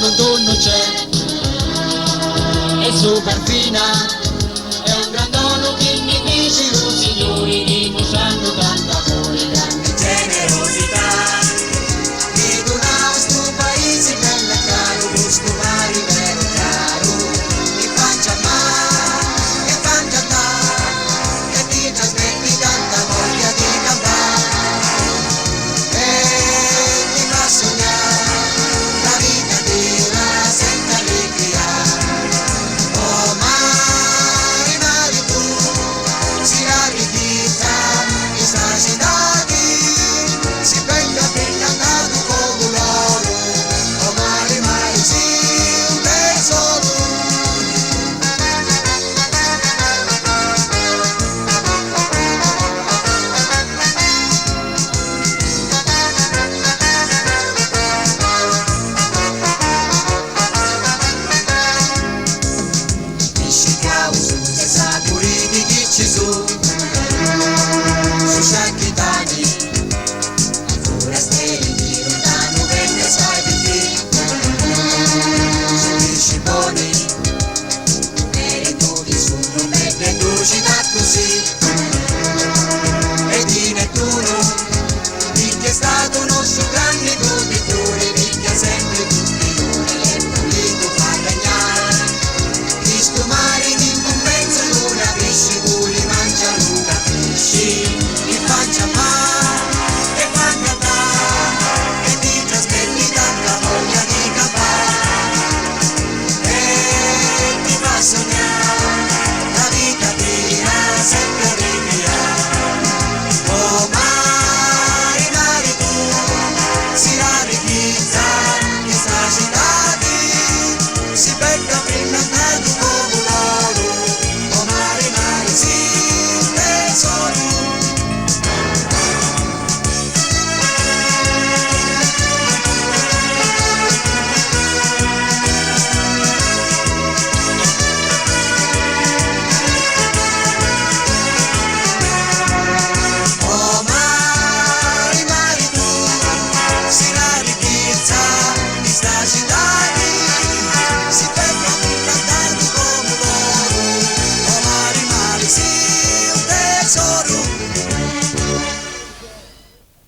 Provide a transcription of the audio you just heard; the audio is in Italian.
un tonno c'è, è super fina, è un grandolo che mi dice i signori dimostrando tanto amore, grande generosità. Vedo una sto paese bello e caro, gusto mari vero caro, e pancia ma, e pancia da, e ti trasmetti tanta voglia di campare, e ti fa sognare la vita vera senza allegria. Oh mare, mare tu, si arricchita, e sta cidade, si venga appena andato come l'oro. Oh mare, mare, sì, un tesoro. Michigan, se sapori di chi ci su sciacchitani, ancora stelle di lontano venne sai di qui, sugli sciponi, merito di su non mette lucida così, e di Nettuno, che è stato nostro grande goditore, vecchia sempre tutti i giorni, e pulito fa cagnare. Questo mare di compenso non capisci, vuole mangia non capisci, e faccia fa, e fa cantare, e ti trasmetti tanta voglia di campare, e ti fa sognare la vita vera sempre allegria. Oh mare, mare tu, si arricchizza, questa città si becca prima